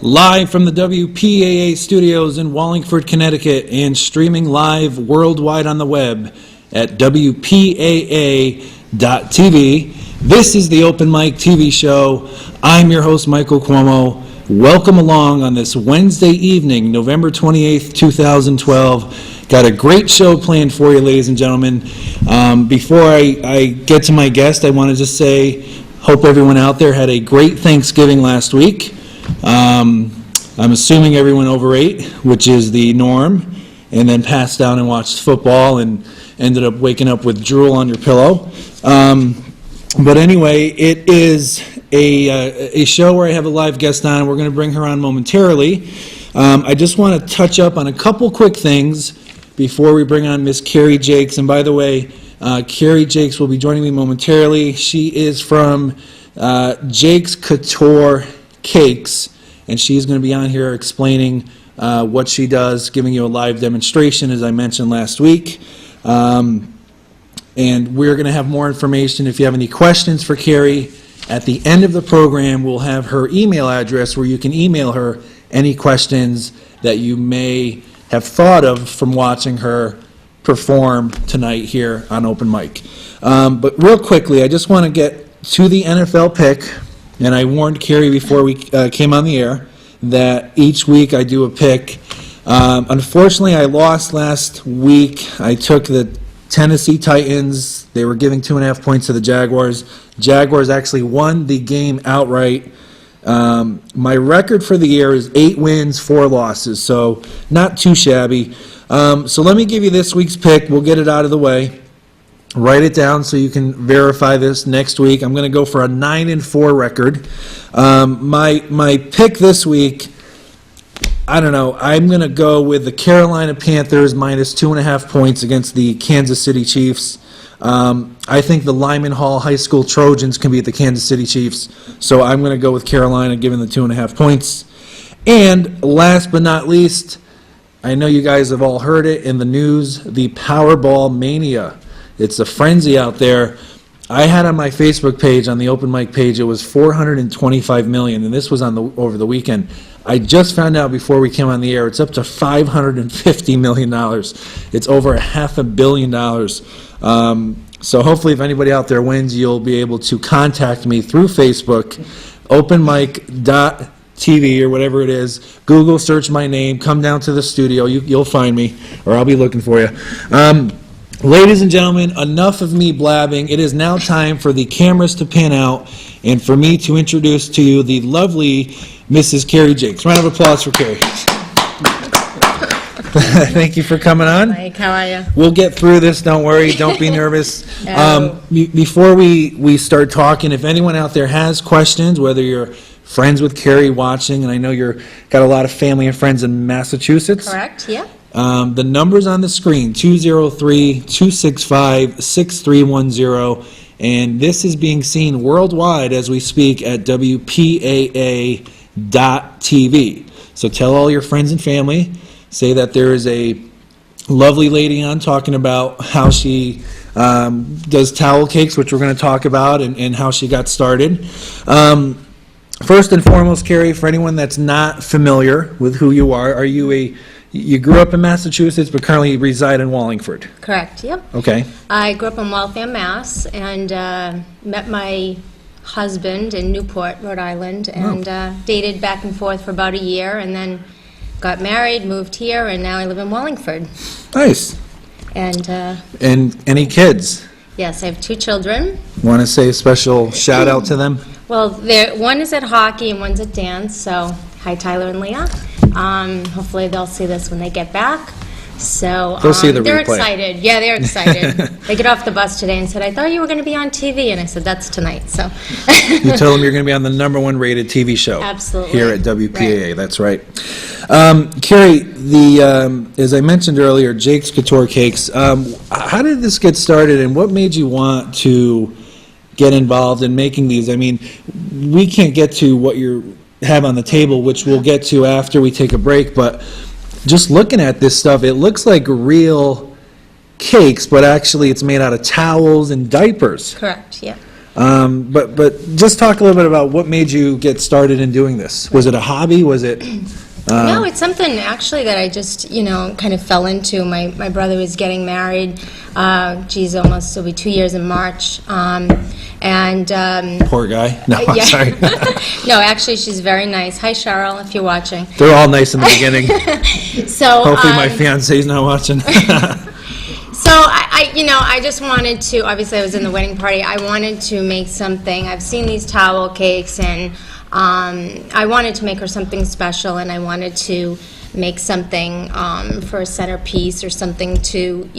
Live from the WPAA studios in Wallingford, Connecticut, and streaming live worldwide on the web at WPAA.tv. This is the Open Mic TV show. I'm your host, Michael Cuomo. Welcome along on this Wednesday evening, November 28th, 2012. Got a great show planned for you, ladies and gentlemen. Before I get to my guest, I want to just say, hope everyone out there had a great Thanksgiving last week. I'm assuming everyone overate, which is the norm, and then passed down and watched football and ended up waking up with drool on your pillow. But anyway, it is a show where I have a live guest on. We're going to bring her on momentarily. I just want to touch up on a couple quick things before we bring on Miss Kerry Jacques. And by the way, Kerry Jacques will be joining me momentarily. She is from Jacques Couture Cakes, and she's going to be on here explaining what she does, giving you a live demonstration, as I mentioned last week. And we're going to have more information. If you have any questions for Kerry, at the end of the program, we'll have her email address where you can email her any questions that you may have thought of from watching her perform tonight here on Open Mic. But real quickly, I just want to get to the NFL pick, and I warned Kerry before we came on the air that each week I do a pick. Unfortunately, I lost last week. I took the Tennessee Titans. They were giving 2.5 points to the Jaguars. Jaguars actually won the game outright. My record for the year is 8 wins, 4 losses, so not too shabby. So let me give you this week's pick. We'll get it out of the way. Write it down so you can verify this next week. I'm going to go for a 9-4 record. My pick this week, I don't know. I'm going to go with the Carolina Panthers minus 2.5 points against the Kansas City Chiefs. I think the Lyman Hall High School Trojans can beat the Kansas City Chiefs, so I'm going to go with Carolina given the 2.5 points. And last but not least, I know you guys have all heard it in the news, the Powerball Mania. It's a frenzy out there. I had on my Facebook page, on the Open Mic page, it was $425 million, and this was over the weekend. I just found out before we came on the air, it's up to $550 million. It's over $500 million. So hopefully if anybody out there wins, you'll be able to contact me through Facebook, openmic.tv or whatever it is. Google search my name, come down to the studio, you'll find me, or I'll be looking for you. Ladies and gentlemen, enough of me blabbing. It is now time for the cameras to pan out and for me to introduce to you the lovely Mrs. Kerry Jacques. Round of applause for Kerry. Thank you for coming on. Mike, how are you? We'll get through this, don't worry, don't be nervous. Before we start talking, if anyone out there has questions, whether you're friends with Kerry watching, and I know you're got a lot of family and friends in Massachusetts. Correct, yeah. The number's on the screen, 203-265-6310, and this is being seen worldwide as we speak at WPAA.tv. So tell all your friends and family, say that there is a lovely lady on talking about how she does towel cakes, which we're going to talk about, and how she got started. First and foremost, Kerry, for anyone that's not familiar with who you are you grew up in Massachusetts, but currently reside in Wallingford? Correct, yep. Okay. I grew up in Waltham, Mass, and met my husband in Newport, Rhode Island, and dated back and forth for about a year, and then got married, moved here, and now I live in Wallingford. Nice. And any kids? Yes, I have 2 children. Want to say a special shout out to them? Well, one is at hockey and one's at dance, so hi Tyler and Leah. Hopefully they'll see this when they get back. So they'll see the they're replay. excited. Yeah, they're excited. They get off the bus today and said, I thought you were going to be on TV. And I said, that's tonight. So you tell them you're going to be on the #1 rated TV show. Absolutely. Here at WPAA. Right. That's right. Kerry, as I mentioned earlier, Jacques Couture Cakes, how did this get started and what made you want to get involved in making these? I mean, we can't get to what you have on the table, which we'll get to after we take a break, but just looking at this stuff, it looks like real cakes, but actually it's made out of towels and diapers. Correct, yeah. But just talk a little bit about what made you get started in doing this. Was it a hobby? Was it? No, it's something actually that I just, kind of fell into. My brother was getting married. Almost, it'll be 2 years in March. Poor guy. No, I'm sorry. No, actually, she's very nice. Hi, Cheryl, if you're watching. They're all nice in the beginning. So hopefully my fiance's not watching. So I just wanted to, obviously I was in the wedding party, I wanted to make something. I've seen these towel cakes, and I wanted to make her something special, and I wanted to make something for a centerpiece or something to,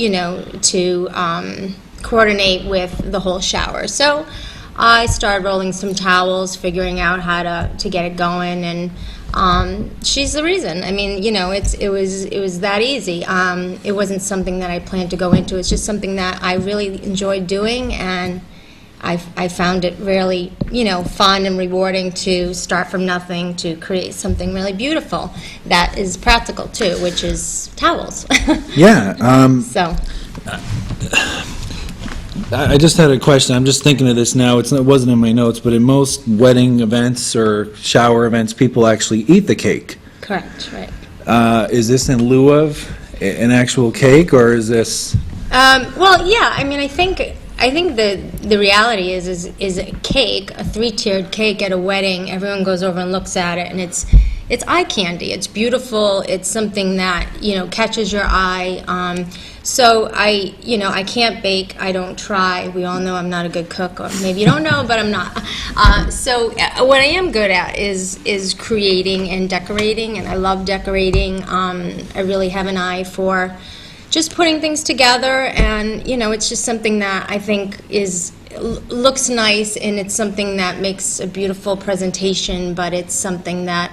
coordinate with the whole shower. So I started rolling some towels, figuring out how to get it going, and she's the reason. I mean, it was that easy. It wasn't something that I planned to go into. It's just something that I really enjoyed doing, and I found it really, fun and rewarding to start from nothing to create something really beautiful that is practical too, which is towels. Yeah. So. I just had a question. I'm just thinking of this now. It wasn't in my notes, but in most wedding events or shower events, people actually eat the cake. Correct, right. Is this in lieu of an actual cake, or is this? Well, yeah. I mean, I think the reality is a cake, a 3-tiered cake at a wedding. Everyone goes over and looks at it, and it's eye candy. It's beautiful. It's something that catches your eye. So I can't bake. I don't try. We all know I'm not a good cook, or maybe you don't know, but I'm not. So what I am good at is creating and decorating, and I love decorating. I really have an eye for just putting things together, and it's just something that I think looks nice, and it's something that makes a beautiful presentation, but it's something that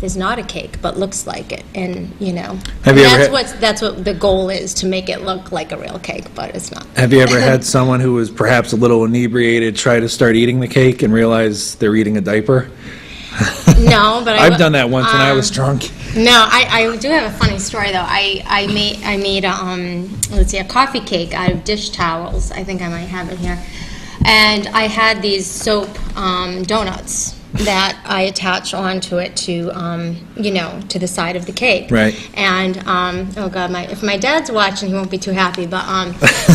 is not a cake but looks like it, and that's what the goal is, to make it look like a real cake, but it's not. Have you ever had someone who was perhaps a little inebriated try to start eating the cake and realize they're eating a diaper? No, but I've done that once when I was drunk. No, I do have a funny story though. I made a coffee cake out of dish towels. I think I might have it here. And I had these soap donuts that I attach onto it to to the side of the cake. Right. And oh God, if my dad's watching, he won't be too happy. But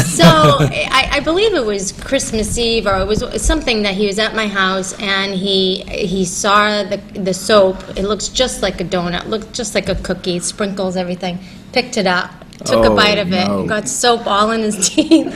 so I believe it was Christmas Eve, or it was something that he was at my house, and he saw the soap. It looks just like a donut, looked just like a cookie, sprinkles everything. Picked it up. Took a bite of it, no. got soap all in his teeth.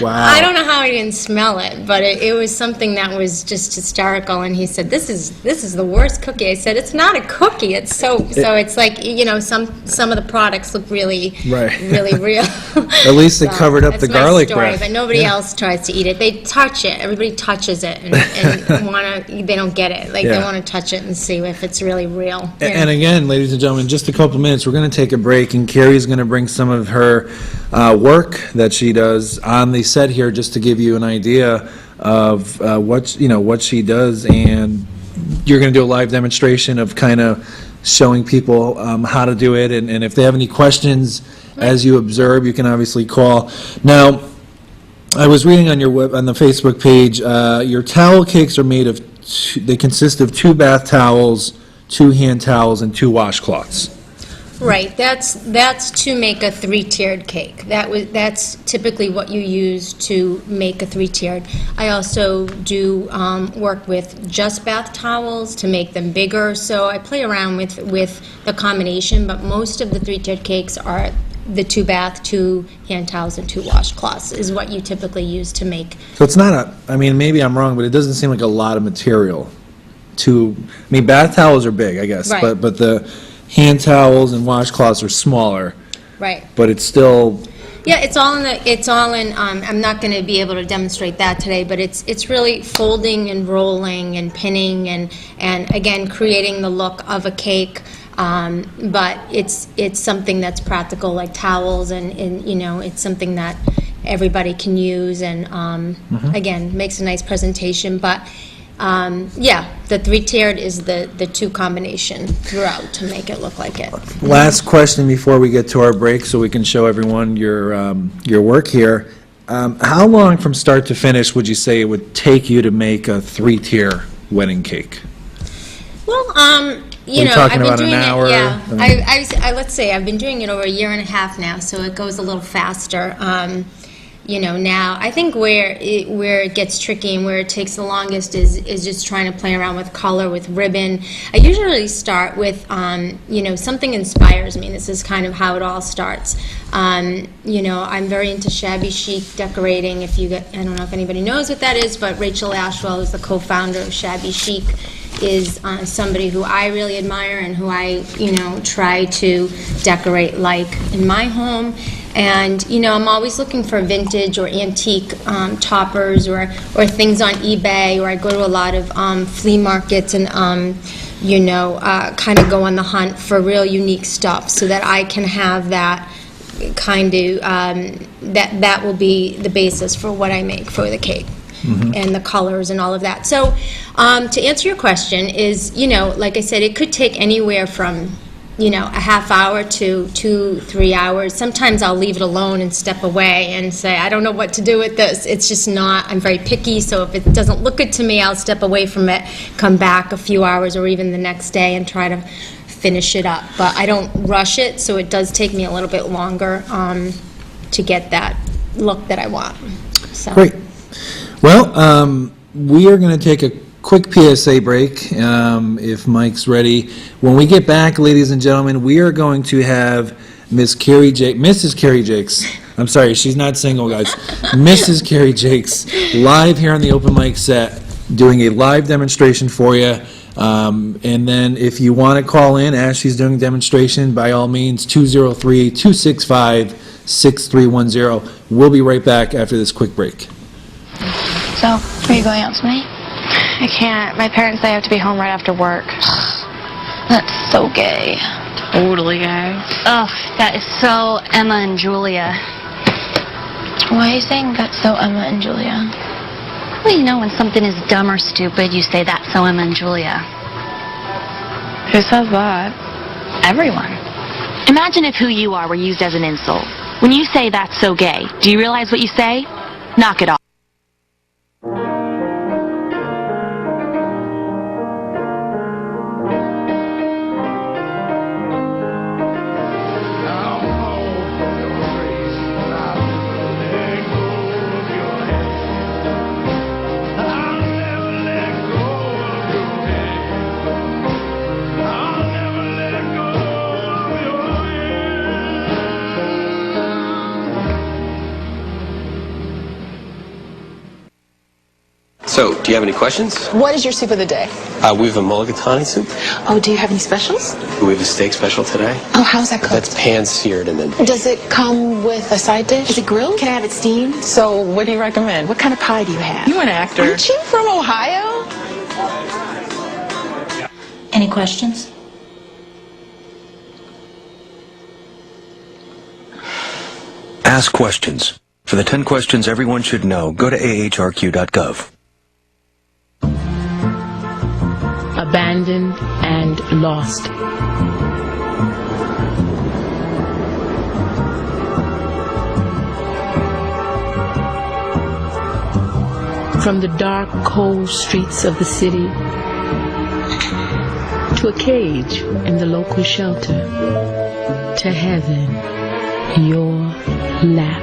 Wow. I don't know how he didn't smell it, but it was something that was just hysterical, and he said, this is the worst cookie. I said, it's not a cookie, it's soap. So it's like, some of the products look really, really real. At least they covered up the garlic story, breath. but nobody else tries to eat it. They touch it. Everybody touches it, and they don't get it. Like, they want to touch it and see if it's really real. And again, ladies and gentlemen, just a couple minutes, we're going to take a break, and Kerry's going to bring some of her work that she does on the set here, just to give you an idea of what she does, and you're going to do a live demonstration of kind of showing people how to do it, and if they have any questions as you observe, you can obviously call. Now, I was reading on on the Facebook page, your towel cakes are made of they consist of 2 bath towels, 2 hand towels, and 2 washcloths. Right, that's to make a 3-tiered cake. That's typically what you use to make a 3-tiered. I also do work with just bath towels to make them bigger, so I play around with the combination, but most of the 3-tiered cakes are the 2 bath, 2 hand towels, and 2 washcloths is what you typically use to make. So it's not maybe I'm wrong, but it doesn't seem like a lot of material bath towels are big, I guess, Right. but the hand towels and washcloths are smaller. Right. But it's still. Yeah, it's all in. I'm not going to be able to demonstrate that today, but it's really folding and rolling and pinning and again creating the look of a cake. But it's something that's practical, like towels, and it's something that everybody can use, and again makes a nice presentation. But the 3-tiered is the 2 combination throughout to make it look like it. Last question before we get to our break, so we can show everyone your work here. How long from start to finish would you say it would take you to make a 3-tier wedding cake? Well, you Are we know, talking I've been about doing an hour? it, yeah. I mean- Let's say I've been doing it over a year and a half now, so it goes a little faster. You know, now, I think where it gets tricky and where it takes the longest is just trying to play around with color, with ribbon. I usually start with, you know, something inspires me. This is kind of how it all starts. You know, I'm very into shabby chic decorating. I don't know if anybody knows what that is, but Rachel Ashwell is the co-founder of Shabby Chic, is somebody who I really admire and who I, you know, try to decorate like in my home. And, you know, I'm always looking for vintage or antique toppers or things on eBay, or I go to a lot of flea markets and, you know, kind of go on the hunt for real unique stuff so that I can have that kind of, that will be the basis for what I make for the cake. And the colors and all of that. So to answer your question is, you know, like I said, it could take anywhere from, you know, a half hour to 2-3 hours. Sometimes I'll leave it alone and step away and say, I don't know what to do with this. It's just not, I'm very picky, so if it doesn't look good to me, I'll step away from it, come back a few hours or even the next day and try to finish it up. But I don't rush it, so it does take me a little bit longer to get that look that I want. So. Great. Well, we are going to take a quick PSA break, if Mike's ready. When we get back, ladies and gentlemen, we are going to have Mrs. Kerry Jacques. I'm sorry, she's not single, guys. Mrs. Kerry Jacques, live here on the OpenMike set, doing a live demonstration for you. And then if you want to call in as she's doing a demonstration, by all means, 203-265-6310. We'll be right back after this quick break. So, are you going out tonight? I can't. My parents say I have to be home right after work. That's so gay. Totally gay. Ugh, that is so Emma and Julia. Why are you saying that's so Emma and Julia? Well, you know, when something is dumb or stupid, you say that's so Emma and Julia. Who says that? Everyone. Imagine if who you are were used as an insult. When you say that's so gay, do you realize what you say? Knock it off. So, do you have any questions? What is your soup of the day? We have a mulligatawny soup. Oh, do you have any specials? We have a steak special today. Oh, how's that cooked? That's pan-seared and then... Does it come with a side dish? Is it grilled? Can I have it steamed? So, what do you recommend? What kind of pie do you have? You're an actor. Aren't you from Ohio? Any questions? Ask questions. For the 10 questions everyone should know, go to ahrq.gov. Abandoned and lost. From the dark, cold streets of the city to a cage in the local shelter, to heaven, your lap.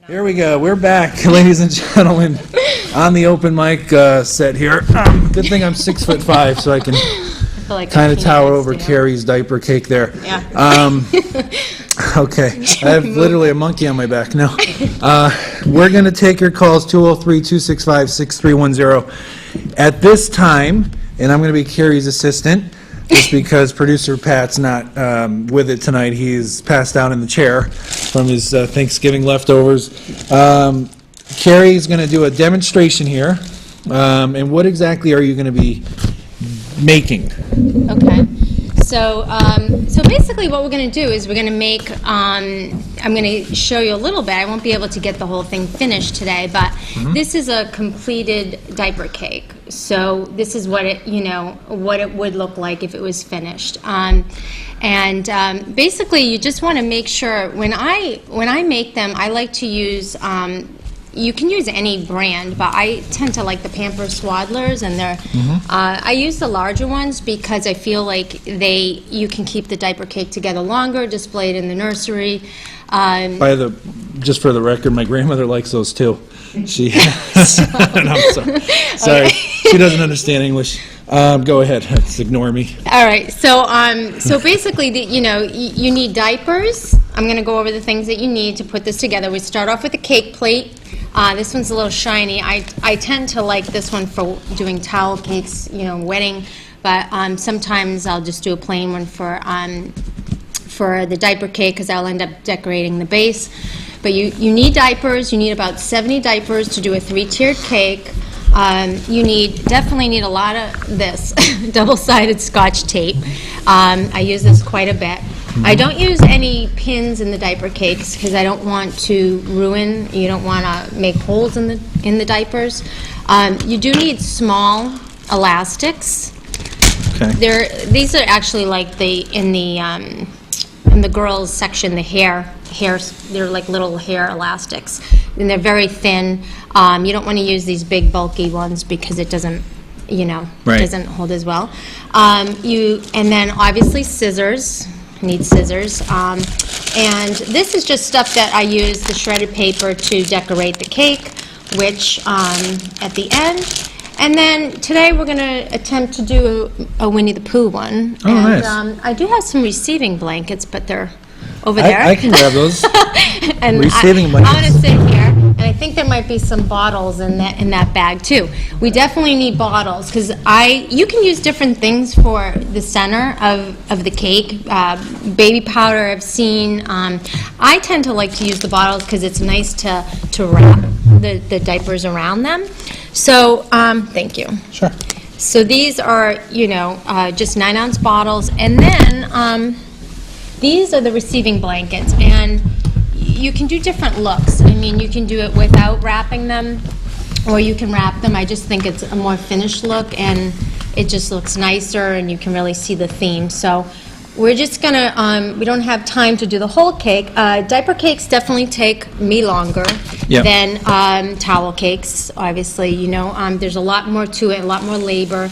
Here we go. We're back, ladies and gentlemen, on the open mic set here. Good thing I'm 6'5", so I can kind of tower over Carrie's diaper cake there. Yeah. Okay. I have literally a monkey on my back. No. We're going to take your calls, 203-265-6310. At this time, and I'm going to be Carrie's assistant, just because producer Pat's not with it tonight. He's passed out in the chair from his Thanksgiving leftovers. Carrie's going to do a demonstration here. And what exactly are you going to be making? Okay. So, so basically what we're going to do is we're going to make, I'm going to show you a little bit. I won't be able to get the whole thing finished today, but this is a completed diaper cake. So this is what it, what it would look like if it was finished. Basically, you just want to make sure, when I make them, I like to use, you can use any brand, but I tend to like the Pampers Swaddlers, and they're, I use the larger ones because I feel like you can keep the diaper cake together longer, display it in the nursery. Just for the record, my grandmother likes those too. She, no, I'm sorry. Sorry, Okay. she doesn't understand English. Go ahead, just ignore me. All right, so basically, you need diapers. I'm going to go over the things that you need to put this together. We start off with a cake plate. This one's a little shiny. I tend to like this one for doing towel cakes, wedding, but sometimes I'll just do a plain one for the diaper cake because I'll end up decorating the base. But you need diapers. You need about 70 diapers to do a 3-tiered cake. You definitely need a lot of this double-sided Scotch tape. I use this quite a bit. I don't use any pins in the diaper cakes because I don't want to ruin. You don't want to make holes in the diapers. You do need small elastics. Okay. These are actually like in the girls section, the hair. They're like little hair elastics, and they're very thin. You don't want to use these big bulky ones because it doesn't, Right. doesn't hold as well. And then obviously scissors. Need scissors. And this is just stuff that I use the shredded paper to decorate the cake, which at the end. And then today we're going to attempt to do a Winnie the Pooh one. Oh, and, nice. I do have some receiving blankets, but they're over there. I can grab those. And Receiving I'm blankets. going to sit here, and I think there might be some bottles in that bag too. We definitely need bottles because you can use different things for the center of the cake. Baby powder I've seen. I tend to like to use the bottles because it's nice to wrap the diapers around them. So thank you. Sure. So these are just 9-ounce bottles, and then these are the receiving blankets, and you can do different looks. I mean, you can do it without wrapping them, or you can wrap them. I just think it's a more finished look, and it just looks nicer, and you can really see the theme. So we're just gonna, we don't have time to do the whole cake. Diaper cakes definitely take me longer Yep. than towel cakes, obviously. There's a lot more to it, a lot more labor.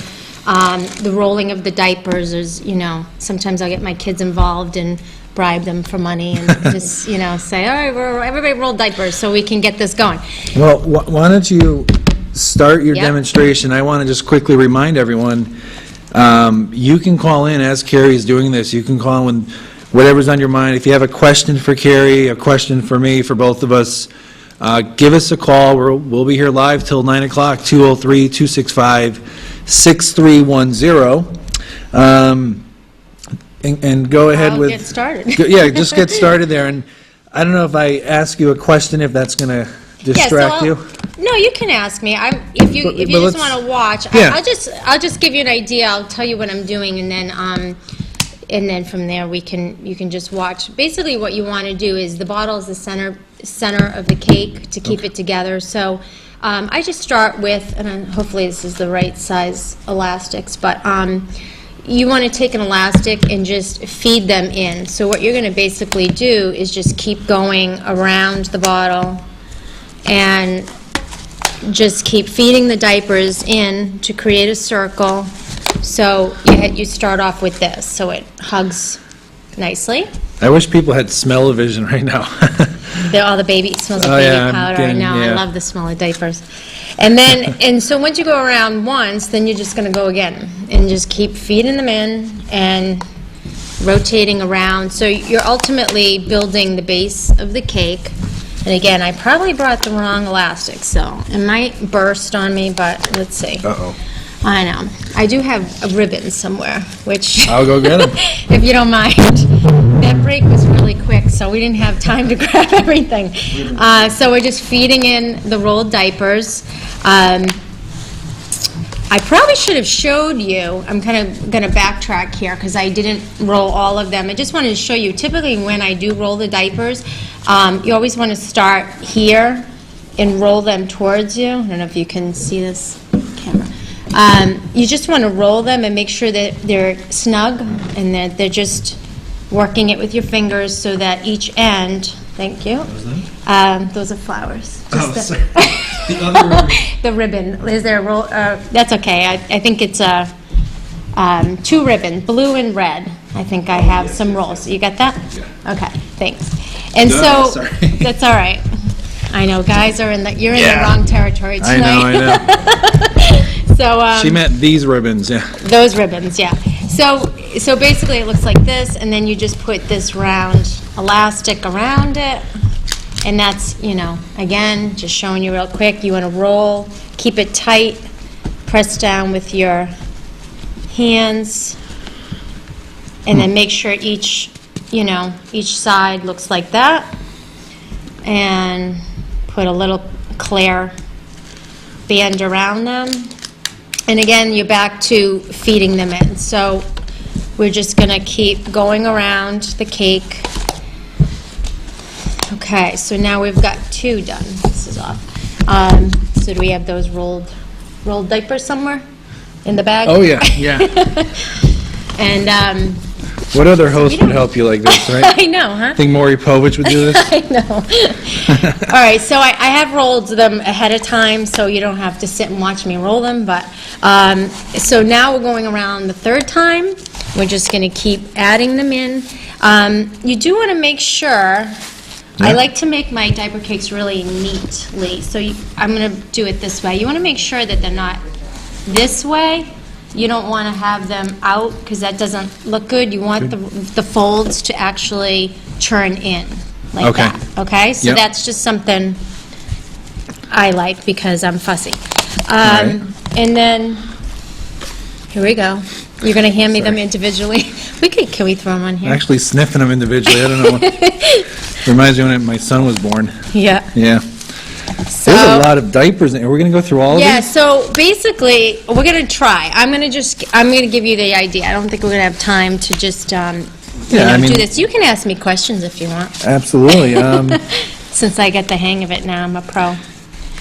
The rolling of the diapers is, sometimes I'll get my kids involved and bribe them for money and just, say, all right, everybody roll diapers so we can get this going. Well, why don't you start your Yep. demonstration? I want to just quickly remind everyone, you can call in as Kerry's doing this. You can call in with whatever's on your mind. If you have a question for Kerry, a question for me, for both of us, give us a call. We'll be here live till 9 o'clock, 203-265-6310. And go ahead I'll with... get started. Yeah, just get started there. And I don't know if I ask you a question, if that's going to distract you. No, you can ask me. If you But just let's- want to watch, Yeah. I'll just give you an idea. I'll tell you what I'm doing, and then from there you can just watch. Basically, what you want to do is the bottle is the center of the cake to keep it together. So I just start with, and hopefully this is the right size elastics, but you want to take an elastic and just feed them in. So what you're going to basically do is just keep going around the bottle and just keep feeding the diapers in to create a circle. So you start off with this, so it hugs nicely. I wish people had smell-o-vision right now. All the baby, it smells like Oh, baby yeah, I'm powder. I getting- know, I yeah. love the smell of diapers. And so once you go around once, then you're just going to go again and just keep feeding them in and rotating around. So you're ultimately building the base of the cake. And again, I probably brought the wrong elastic, so it might burst on me, but let's see. Uh-oh. I know. I do have a ribbon somewhere, which... I'll go get 'em. If you don't mind. That break was really quick, so we didn't have time to grab everything. So we're just feeding in the rolled diapers. I probably should have showed you, I'm kind of going to backtrack here because I didn't roll all of them. I just wanted to show you, typically when I do roll the diapers, you always want to start here and roll them towards you. I don't know if you can see this camera. You just want to roll them and make sure that they're snug and that they're just working it with your fingers so that each end, thank you. Those are flowers. Oh, Just sorry. The other ribbon. the ribbon. Is there a roll? That's okay. I think it's two ribbons, blue and red. I think I have some rolls. You got that? Yeah. Okay, thanks. And so, sorry. that's all right. I know, guys are you're in the wrong territory I tonight. know. So, She meant these ribbons, yeah. those ribbons, yeah. So basically it looks like this, and then you just put this round elastic around it. And that's, again, just showing you real quick. You want to roll, keep it tight, press down with your hands, and then make sure each side looks like that. And put a little clear band around them. And again, you're back to feeding them in. So we're just going to keep going around the cake. Okay, so now we've got 2 done. This is off. So do we have those rolled diapers somewhere in the bag? Oh, yeah, yeah. And What other host would help you like this, right? I know, huh? Think Maury Povich would do this? I know. All right, so I have rolled them ahead of time, so you don't have to sit and watch me roll them. But so now we're going around the 3rd time. We're just going to keep adding them in. You do want to make sure. I like to make my diaper cakes really neatly, so I'm going to do it this way. You want to make sure that they're not this way. You don't want to have them out because that doesn't look good. You want the folds to actually turn in like that, okay? So that's just something I like because I'm fussy. Right. And then, here we go. You're going to hand me them individually? Can we throw them on here? Actually sniffing them individually, I don't know. Reminds me when my son was born. Yeah. Yeah. So, There's a lot of diapers in here. We're going to go through all of yeah, these? so basically, we're going to try. I'm going to give you the idea. I don't think we're going to have time to just, do this. You can ask me questions if you want. Absolutely. Since I get the hang of it now, I'm a pro.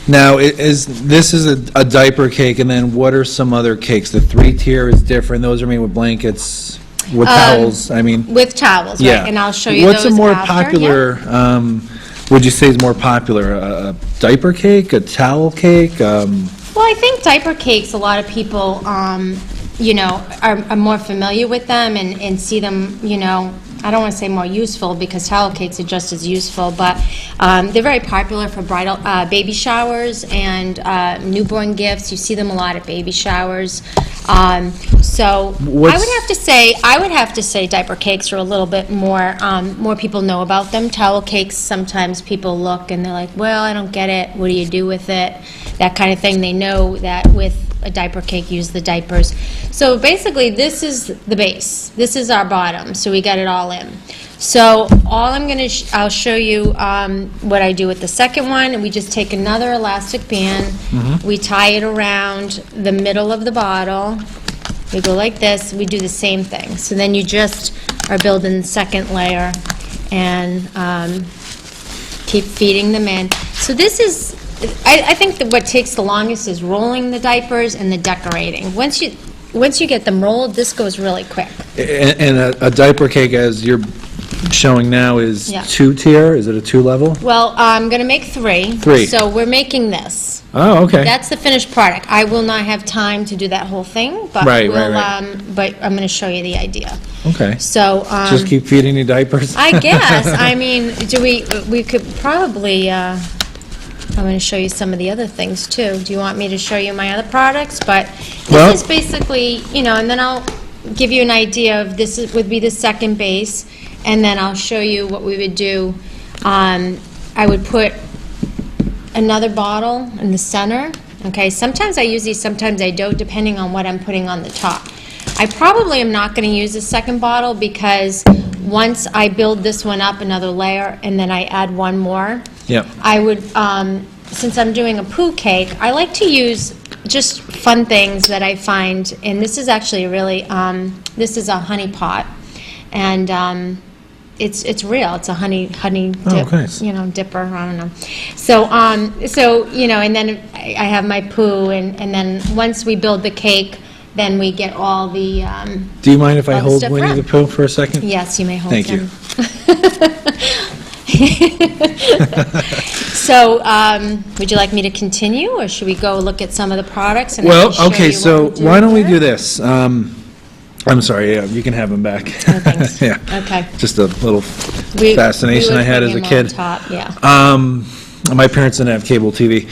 Now, this is a diaper cake, and then what are some other cakes? The 3-tier is different. Those are made with blankets, with towels. I mean, With towels, yeah. right? And I'll show you What's those a more after, popular, would you say is more popular? A diaper cake, a towel cake? Well, I think diaper cakes, a lot of people, are more familiar with them and see them, I don't want to say more useful because towel cakes are just as useful, but they're very popular for bridal, baby showers and newborn gifts. You see them a lot at baby showers. So I would have to say diaper cakes are a little bit more people know about them. Towel cakes, sometimes people look and they're like, well, I don't get it. What do you do with it? That kind of thing. They know that with a diaper cake, use the diapers. So basically, this is the base. This is our bottom. So we got it all in. So all I'll show you what I do with the second one. And we just take another elastic band. We tie it around the middle of the bottle. We go like this. We do the same thing. So then you just are building the second layer and keep feeding them in. So this is, I think that what takes the longest is rolling the diapers and the decorating. Once you get them rolled, this goes really quick. And a diaper cake, as you're showing now, is 2-tier? Is it a 2-level? Well, I'm going to make 3. 3. So we're making this. Oh, okay. That's the finished product. I will not have time to do that whole thing, but Right. but I'm going to show you the idea. Okay. So Just keep feeding you diapers? I guess. I mean, we could probably, I'm going to show you some of the other things, too. Do you want me to show you my other products? But this is basically, and then I'll give you an idea of this would be the second base, and then I'll show you what we would do. I would put another bottle in the center. Okay, sometimes I use these, sometimes I don't, depending on what I'm putting on the top. I probably am not going to use the second bottle because once I build this one up another layer and then I add one more, I would, since I'm doing a poo cake, I like to use just fun things that I find, and this is actually really, this is a honey pot, and it's real. It's a honey Oh, dip, nice. dipper. I don't know. So and then I have my poo, and then once we build the cake, then we get all the. Do you mind if I all the hold stuff Winnie around. the Pooh for a second? Yes, you may hold Thank him. you. So, would you like me to continue, or should we go look at some of the products? And I Well, can show okay, you so what we why don't we here? do this? I'm sorry, yeah, you can have them back. Oh, thanks. Yeah. Okay. Just a little We fascination would I had bring as a him on kid. top, yeah. My parents didn't have cable TV.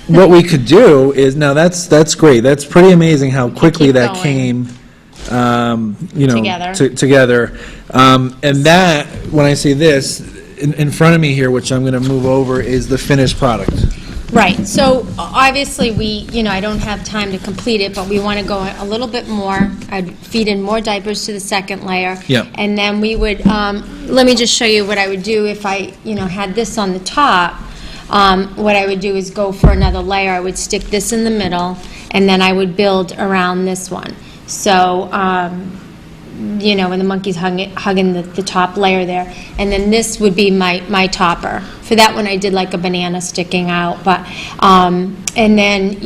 What we could do is, now that's great. That's pretty amazing how quickly keep that going. came, Together. together. And that, when I say this, in front of me here, which I'm going to move over, is the finished product. Right, so obviously I don't have time to complete it, but we want to go a little bit more. I'd feed in more diapers to the second layer. Yep. And then we would, let me just show you what I would do if I, had this on the top. What I would do is go for another layer. I would stick this in the middle, and then I would build around this one. So, when the monkey's hugging the top layer there. And then this would be my topper. For that one, I did like a banana sticking out. But and then,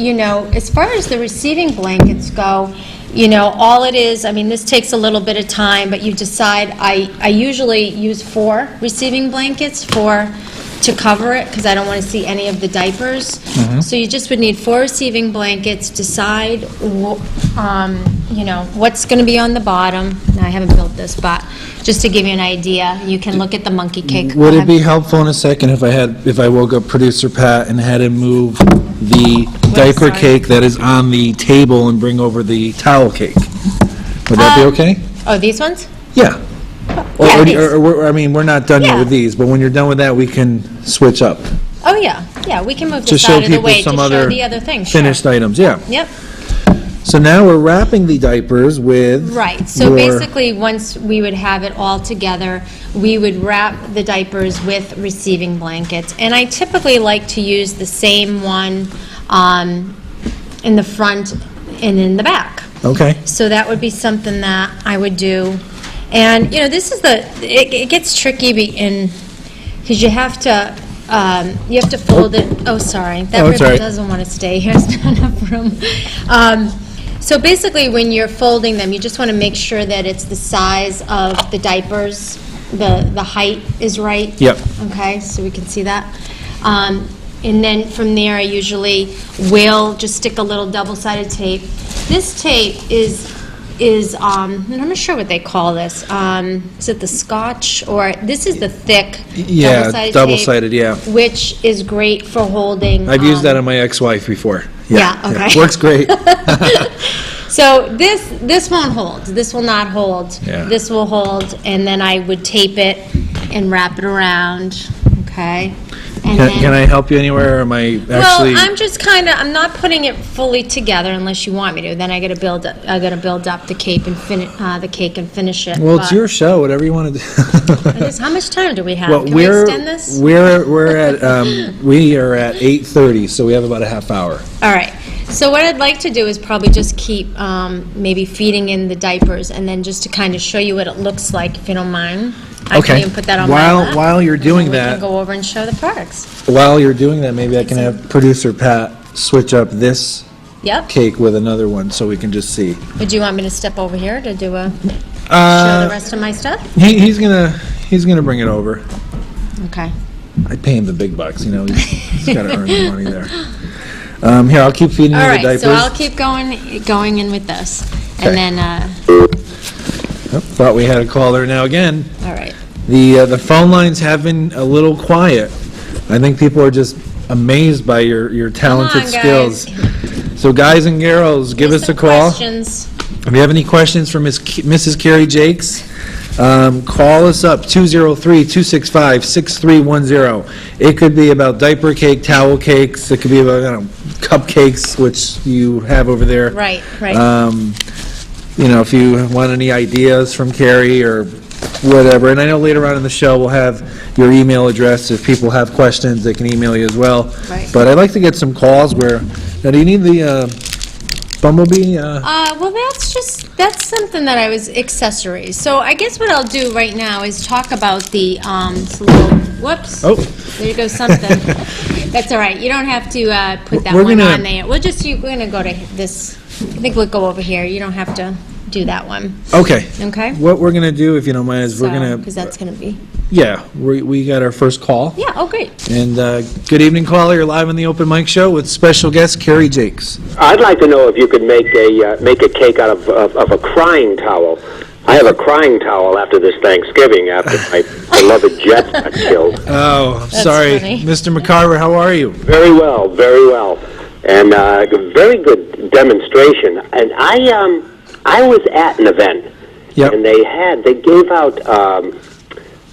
as far as the receiving blankets go, all it is, this takes a little bit of time, but you decide, I usually use 4 receiving blankets to cover it, because I don't want to see any of the diapers. So you just would need 4 receiving blankets, decide, what's going to be on the bottom. Now, I haven't built this, but just to give you an idea, you can look at the monkey cake. Would it be helpful in a second if I woke up producer Pat and had him move the diaper sorry. cake that is on the table and bring over the towel cake? Would that be okay? Oh, these ones? Yeah. Yeah, these. We're not done yet Yeah. with these, but when you're done with that, we can switch up Oh, yeah, we can move to this show out of the people way to some show other the other things. Sure. finished items, yeah. Yep. So now we're wrapping the diapers with Right, so your- basically, once we would have it all together, we would wrap the diapers with receiving blankets. And I typically like to use the same one in the front and in the back. Okay. So that would be something that I would do. And, this is it gets tricky because you have to fold it. Oh, sorry, that Oh, it's all ribbon right. doesn't want to stay here, there's not enough room. So basically, when you're folding them, you just want to make sure that it's the size of the diapers, the height is right. Yep. Okay, so we can see that. And then from there, I usually will just stick a little double-sided tape. This tape is I'm not sure what they call this. Is it the Scotch, or this is the thick Yeah, double-sided double-sided, tape, yeah. which is great for holding. I've used that on my ex-wife before. Yeah, okay. Works great. So this won't hold. This will not hold. Yeah. This will hold, and then I would tape it and wrap it around. Okay. And Can I help you anywhere, or am I actually? Well, I'm just I'm not putting it fully together unless you want me to. Then I got to build up the cake and finish it. Well, it's But your show, whatever you want to do. it is. How much time do we have? Well, Can we extend this? we're at, we are at 8:30, so we have about a half hour. All right. So what I'd like to do is probably just keep maybe feeding in the diapers, and then just to kind of show you what it looks like, if you don't mind. I can Okay. even put that on my lap. While you're and doing then that, we can go over and show the products. while you're doing that, maybe I can have producer Pat switch up this Yep. cake with another one, so we can just see. Would you want me to step over here to do show the rest of my stuff? He's gonna bring it over. Okay. I pay him the big bucks, he's got to earn the money there. Here, I'll keep feeding you All the right, diapers. so I'll keep going in with this. Okay. And then, Oh, thought we had a caller now again. all right. The phone lines have been a little quiet. I think people are just amazed by your talented on, skills. guys. So guys and girls, give us a Some call. questions. If you have any questions for Mrs. Kerry Jacques, call us up, 203-265-6310. It could be about diaper cake, towel cakes, it could be about, cupcakes, which you have over there. Right. If you want any ideas from Kerry or whatever, and I know later on in the show we'll have your email address. If people have questions, they can email you as well. Right. But I'd like to get some calls now do you need the Bumblebee? Well, that's something that I was accessories. So I guess what I'll do right now is talk about the, whoops. Oh. There goes something. That's all right. You don't have to put that We're one gonna- on there. We're going to go to this. I think we'll go over here. You don't have to do that one. Okay. Okay? What we're going to do, if you don't mind, is we're going Because to, that's going to be, yeah, we got our first call. yeah, oh, great. And good evening, caller. You're live on the Open Mic Show with special guest Kerry Jacques. I'd like to know if you could make a cake out of a crying towel. I have a crying towel after this Thanksgiving after my beloved Jets got killed. Oh, I'm That's sorry. funny. Mr. McCarver, how are you? Very well, very well, and a very good demonstration. And I was at an event, Yep. and they gave out.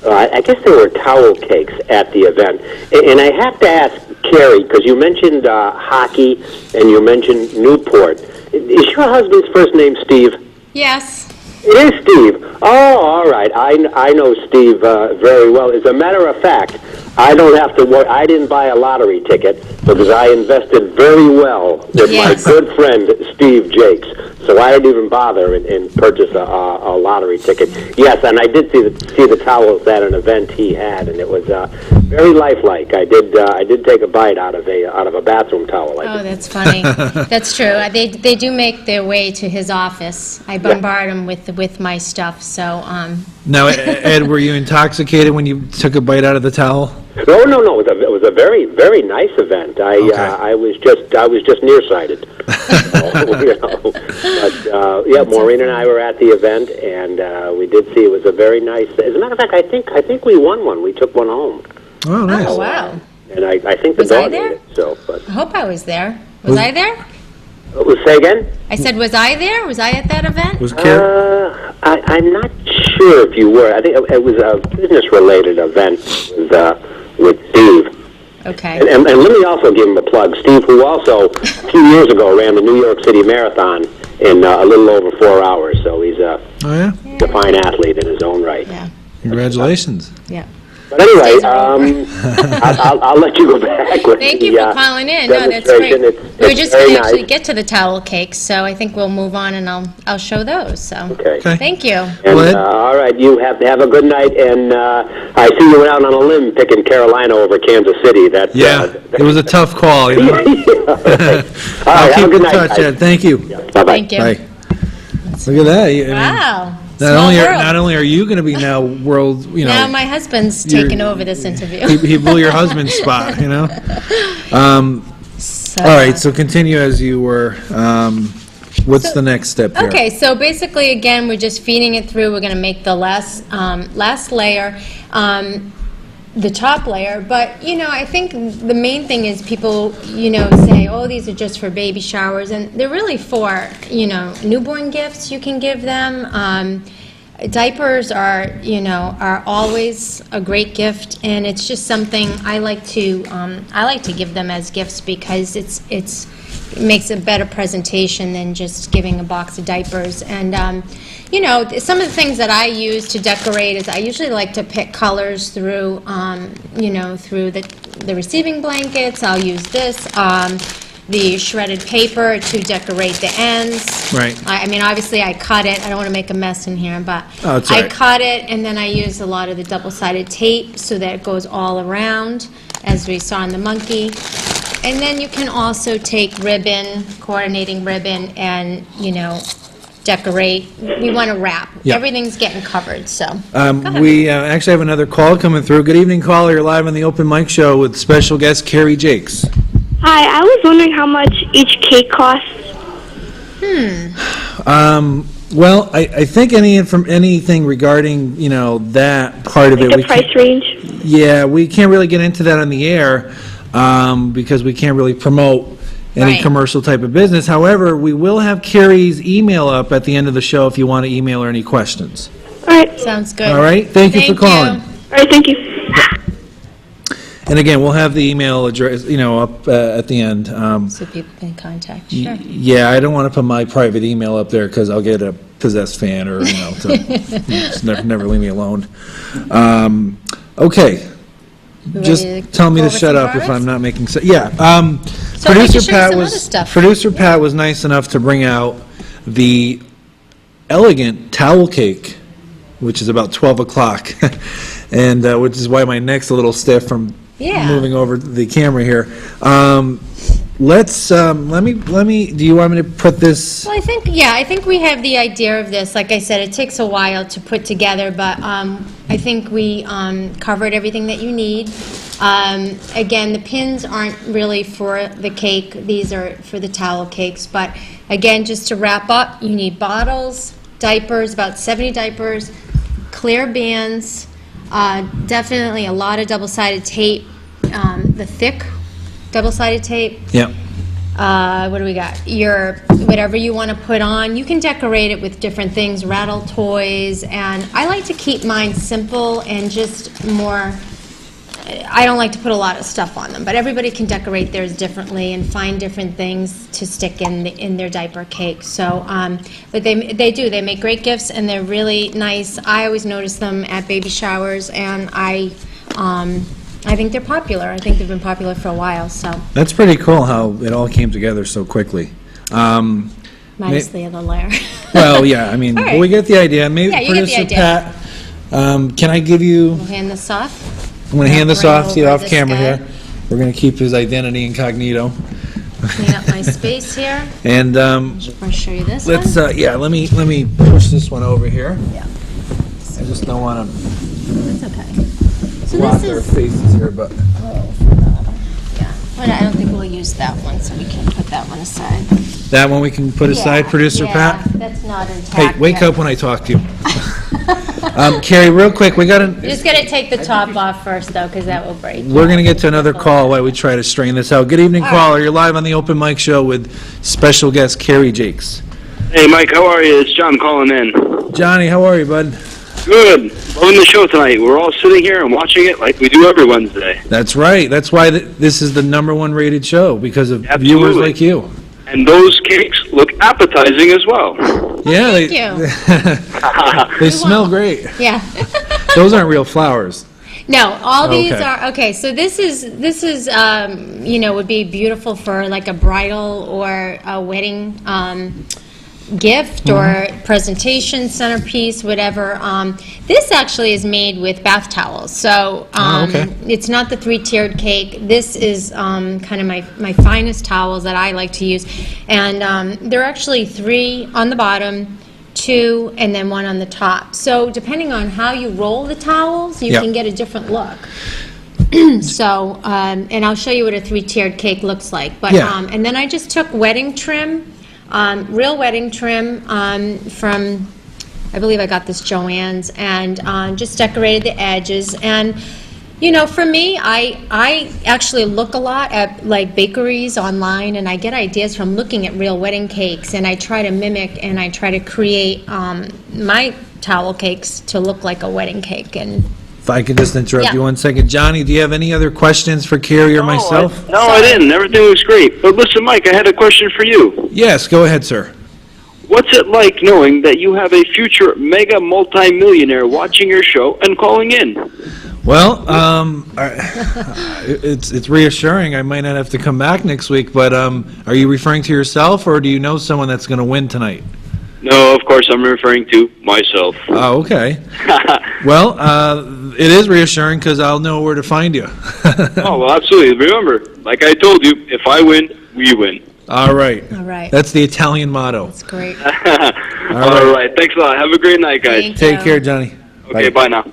I guess there were towel cakes at the event, and I have to ask Kerry, because you mentioned hockey and you mentioned Newport. Is your husband's first name Steve? Yes. It is Steve. Oh, all right. I know Steve very well. As a matter of fact, I don't have to worry. I didn't buy a lottery ticket because I invested very well with Yes. my good friend Steve Jacques. So I didn't even bother and purchase a lottery ticket. Yes, and I did see the towels at an event he had, and it was very lifelike. I did take a bite out of a bathroom towel. Oh, that's funny. That's true. They do make their way to his office. I bombard him with my stuff, so, Now, Ed, were you intoxicated when you took a bite out of the towel? No. It was a very, very nice event. Okay. I was just nearsighted. But yeah, Maureen and I were at the event, and we did see it was a very nice. As a matter of fact, I think we won one. We took one home, Oh, nice. oh, wow. and I think the Was I dog there? ate it. So, but I hope I was there. Was I there? say again. I said, was I there? Was I at that event? Was Kerry? I'm not sure if you were. I think it was a business-related event with Steve. Okay. And let me also give him a plug. Steve, who also a few years ago ran the New York City Marathon in a little over 4 hours. So he's a Oh, yeah? fine athlete in his own right. Yeah, Congratulations. yeah. But anyway, Days are over. I'll let you go back with Thank the you for calling in. No, that's great. demonstration. We were It's just very going to actually nice. get to the towel cakes, so I think we'll move on and I'll show those, so. Okay. Okay. Thank you. And, Well, Ed- all right, you have a good night, and I see you went out on a limb picking Carolina over Kansas City. That Yeah, it was a tough call, you know? all right, I'll have a keep good in night, touch, guys. Ed. Thank you. Bye-bye. Thank you. Bye. Look at that. I mean, Wow. Not Small only world. are you going to be now world, you know, Now my husband's you're- taking over this interview. he blew your husband's spot, you know? So- All right, so continue as you were. What's the next step here? Okay, so basically, again, we're just feeding it through. We're going to make the last layer, the top layer. But, you know, I think the main thing is people, you know, say, oh, these are just for baby showers. And they're really for, you know, newborn gifts you can give them. Diapers are, you know, are always a great gift, and it's just something I like to give them as gifts because it makes a better presentation than just giving a box of diapers. And you know, some of the things that I use to decorate is I usually like to pick colors through, you know, through the receiving blankets. I'll use this. The shredded paper to decorate the ends. Right. I mean, obviously, I cut it. I don't want to make a mess in here, but Oh, it's all I right. cut it, and then I use a lot of the double-sided tape so that it goes all around, as we saw in the monkey. And then you can also take ribbon, coordinating ribbon, and, you know, decorate. We want to wrap. Yeah. Everything's getting covered, so. Go ahead. We actually have another call coming through. Good evening, caller. You're live on the Open Mic Show with special guest Kerry Jacques. Hi, I was wondering how much each cake costs. Well, I think anything regarding, you know, that part of it, The we price can't, range? yeah, we can't really get into that on the air because we can't really promote any Right. commercial type of business. However, we will have Kerry's email up at the end of the show if you want to email her any questions. All right. Sounds good. All right? Thank you for calling. All right, thank you. And again, we'll have the email address, you know, up at the end. So people can contact, sure. Yeah, I don't want to put my private email up there because I'll get a possessed fan or, you know, to just never leave me alone. Okay. We Just ready to tell me go to over shut some up if products? I'm not making sense. Yeah. So I can show you some other stuff. Producer Pat was nice enough to bring out the elegant towel cake, which is about 12 o'clock, and which is why my neck's a little stiff from Yeah. moving over the camera here. Let me, do you want me to put this? Well, I think we have the idea of this. Like I said, it takes a while to put together, but I think we covered everything that you need. Again, the pins aren't really for the cake. These are for the towel cakes. But again, just to wrap up, you need bottles, diapers, about 70 diapers, clear bands, definitely a lot of double-sided tape, the thick double-sided tape. Yeah. What do we got? Whatever you want to put on. You can decorate it with different things, rattle toys, and I like to keep mine simple and just more, I don't like to put a lot of stuff on them, but everybody can decorate theirs differently and find different things to stick in their diaper cake. So, but they make great gifts and they're really nice. I always notice them at baby showers, and I think they're popular. I think they've been popular for a while, so. That's pretty cool how it all came together so quickly. Minus the other layer. Well, yeah, I mean, All right. we get the idea. Maybe Yeah, you get the Producer idea. Pat, can I give you, We'll hand this off. I'm going to hand this Bring off to you over off this camera guy. here. We're going to keep his identity incognito. Clean up my space here. And I'll show you this let's, one. yeah, let me push this one over here. Yeah. I just don't want to It's okay. So block this our is, faces here, but. yeah. Well, I don't think we'll use that one, so we can put that one aside. That one we can put aside, Producer Pat? Yeah, that's not Hey, intact wake yet. up when I talk to you. Carrie, real quick, we got You're just gonna take the top off first, though, because that will break. we're going to get to another call while we try to strain this out. Good evening, All right. caller. You're live on the Open Mic Show with special guest Kerry Jacques. Hey, Mike, how are you? It's John calling in. Johnny, how are you, bud? Good. Loving the show tonight. We're all sitting here and watching it like we do every Wednesday. That's right. That's why this is the #1 rated show, because of viewers Absolutely. like you. And those cakes look appetizing as well. Yeah, Thank you. they smell great. Yeah. Those aren't real flowers. No, all these Okay. are, okay, so this is, would be beautiful for like a bridal or a wedding, gift or presentation centerpiece, whatever. This actually is made with bath towels, so okay. it's not the 3-tiered cake. This is kind of my finest towels that I like to use, and there are actually 3 on the bottom, 2, and then 1 on the top. So depending on how you roll the towels, you Yep. can get a different look. So, and I'll show you what a 3-tiered cake looks like. But Yeah. and then I just took wedding trim, real wedding trim from, I believe I got this Joann's, and just decorated the edges. And for me, I actually look a lot at like bakeries online, and I get ideas from looking at real wedding cakes, and I try to mimic and I try to create my towel cakes to look like a wedding cake. And If I could just interrupt Yeah. you 1 second. Johnny, do you have any other questions for Carrie or myself? I didn't. Everything looks great. But listen, Mike, I had a question for you. Yes, go ahead, sir. What's it like knowing that you have a future mega multi-millionaire watching your show and calling in? Well, it's reassuring. I might not have to come back next week, but are you referring to yourself, or do you know someone that's going to win tonight? No, of course, I'm referring to myself. Oh, okay. Well, it is reassuring because I'll know where to find you. Oh, well, absolutely. Remember, like I told you, if I win, we win. All right. all right, That's the Italian motto. that's great. All right. Thanks a lot. Have a great night, guys. Thank Take you. care, Johnny. Okay, bye now.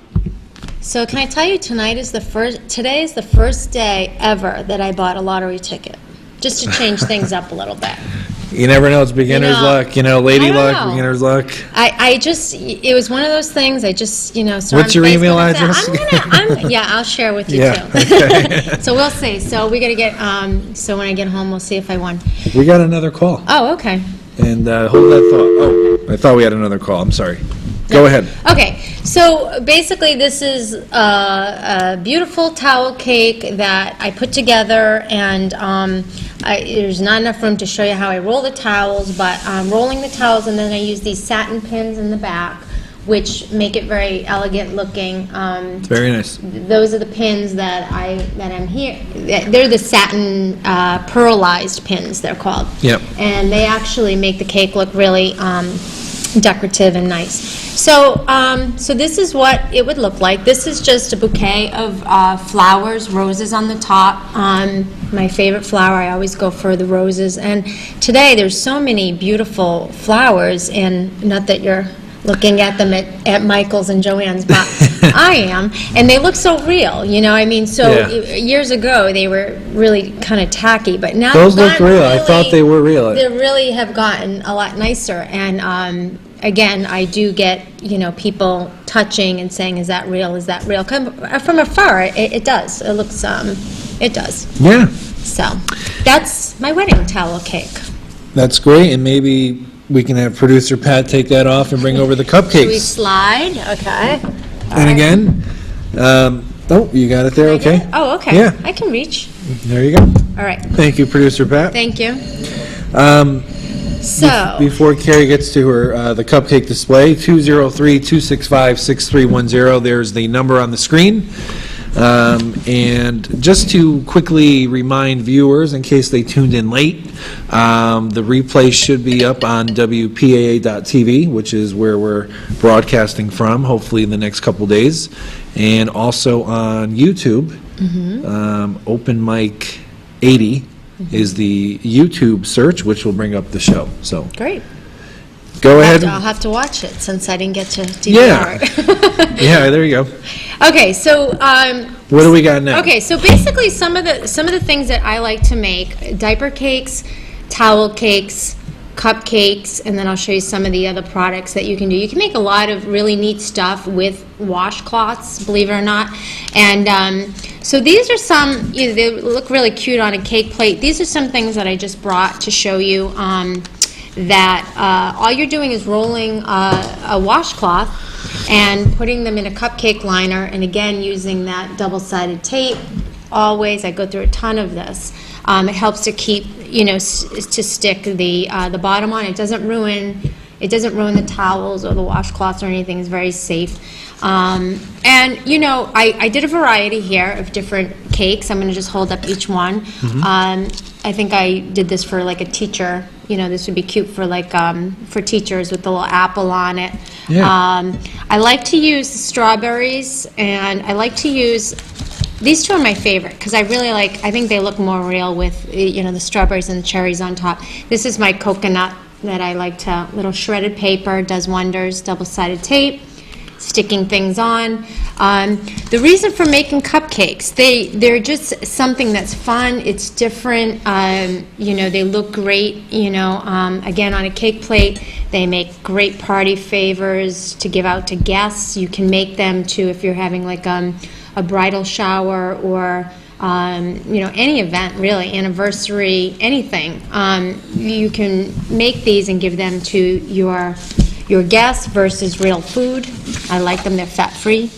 So can I tell you, today is the first day ever that I bought a lottery ticket, just to change things up a little bit. You never know. It's beginner's luck. Lady I don't luck, know. beginner's luck. It was one of those things, I just, saw What's on your email Facebook and said, address? yeah, I'll share with you Yeah, too. okay. So we'll see. So we gotta get, so when I get home, we'll see if I won. We got another call. Oh, okay. And hold that thought. Oh, I thought we had another call. I'm sorry. Go ahead. Okay, so basically this is a beautiful towel cake that I put together, and there's not enough room to show you how I roll the towels, but I'm rolling the towels, and then I use these satin pins in the back which make it very elegant looking. Very nice. Those are the pins that I'm here. They're the satin pearlized pins, they're called. Yep. And they actually make the cake look really decorative and nice. So, so this is what it would look like. This is just a bouquet of flowers, roses on the top. My favorite flower, I always go for the roses. And today there's so many beautiful flowers, and not that you're looking at them at Michael's and Joanne's, but I am. And they look so real, you know, I mean, so years ago they were really kind of tacky, but now those look real. I thought they were real. They really have gotten a lot nicer. And again, I do get, you know, people touching and saying, is that real? Is that real? From afar, it does. It looks, it does. Yeah. So that's my wedding towel cake. That's great, and maybe we can have producer Pat take that off and bring over the cupcakes. Do we slide? Okay. And again, oh, you got it there, okay? Oh, okay. Yeah. I can reach. There you go. All right. Thank you, producer Pat. Thank you. Before Kerry gets to her, the cupcake display, 203-265-6310, there's the number on the screen. And just to quickly remind viewers, in case they tuned in late, the replay should be up on WPAA.tv, which is where we're broadcasting from, hopefully in the next couple days, and also on YouTube. OpenMike 80 is the YouTube search, which will bring up the show. So great. Go ahead. I'll have to watch it since I didn't get to DVR it. Yeah, there you go. Okay, so what do we got now? Okay, so basically some of the things that I like to make: diaper cakes, towel cakes, cupcakes, and then I'll show you some of the other products that you can do. You can make a lot of really neat stuff with washcloths, believe it or not. And so these are some, you know, they look really cute on a cake plate. These are some things that I just brought to show you that all you're doing is rolling a washcloth and putting them in a cupcake liner, and again using that double-sided tape. Always, I go through a ton of this. It helps to keep, you know, to stick the bottom on. It doesn't ruin the towels or the washcloths or anything. It's very safe. And you know, I did a variety here of different cakes. I'm going to just hold up each one. I think I did this for like a teacher. You know, this would be cute for like for teachers with the little apple on it. Yeah. I like to use strawberries, and I like to use, these two are my favorite because I really like, I think they look more real with, you know, the strawberries and the cherries on top. This is my coconut that I like to, little shredded paper, does wonders, double-sided tape, sticking things on. The reason for making cupcakes, they're just something that's fun, it's different, you know, they look great, you know, again on a cake plate. They make great party favors to give out to guests. You can make them too if you're having like a bridal shower or you know, any event really, anniversary, anything. You can make these and give them to your guests versus real food. I like them, they're fat-free.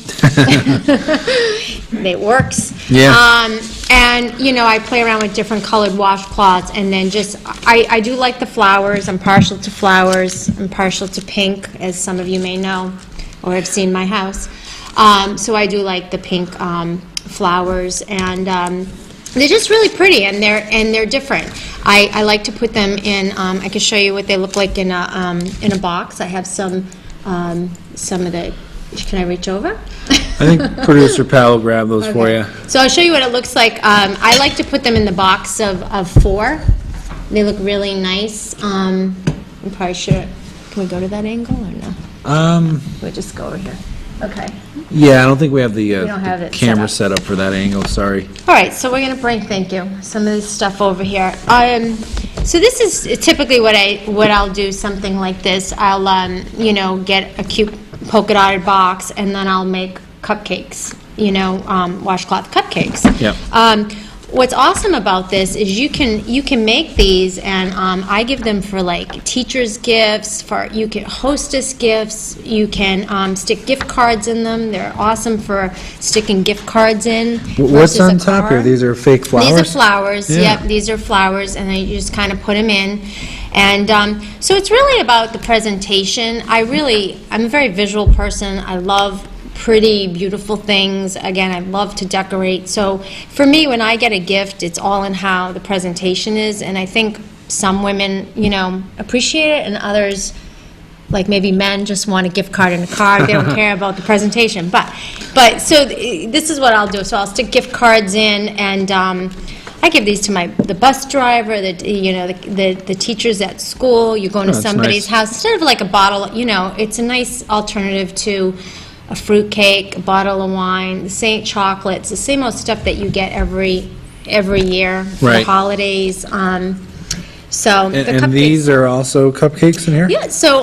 It works. Yeah. And, you know, I play around with different colored washcloths, and then just, I do like the flowers. I'm partial to flowers. I'm partial to pink, as some of you may know, or have seen my house. So I do like the pink flowers, and they're just really pretty, and they're different. I like to put them in. I can show you what they look like in a box. I have some of the. Can I reach over? I think producer Pat will grab those for you. So I'll show you what it looks like. I like to put them in the box of 4. They look really nice. I probably should. Can we go to that angle or no? We'll just go over here. Okay. Yeah, I don't think we have the, don't have the it camera set set up for that angle, sorry. All right, so we're going to bring, thank you, some of this stuff over here. So this is typically what I'll do, something like this. I'll, you know, get a cute polka dotted box, and then I'll make cupcakes, you know, washcloth cupcakes. Yeah. what's awesome about this is you can make these, and I give them for like teachers' gifts, you can hostess gifts, you can stick gift cards in them. They're awesome for sticking gift cards in. What's versus on a top here? card. These are fake flowers? These are flowers, Yeah. yep, these are flowers, and then you just kind of put them in. And so it's really about the presentation. I'm a very visual person. I love pretty, beautiful things. Again, I love to decorate. So for me, when I get a gift, it's all in how the presentation is, and I think some women, appreciate it, and others, like maybe men, just want a gift card and a card. They don't care about the presentation. But so this is what I'll do. So I'll stick gift cards in, and I give these to the bus driver, the teachers at school. You're going to that's somebody's nice. house instead of like a bottle. It's a nice alternative to a fruit cake, a bottle of wine, the same chocolates, the same old stuff that you get every year for the Right. holidays. So the And cupcakes. these are also cupcakes in here? Yeah, so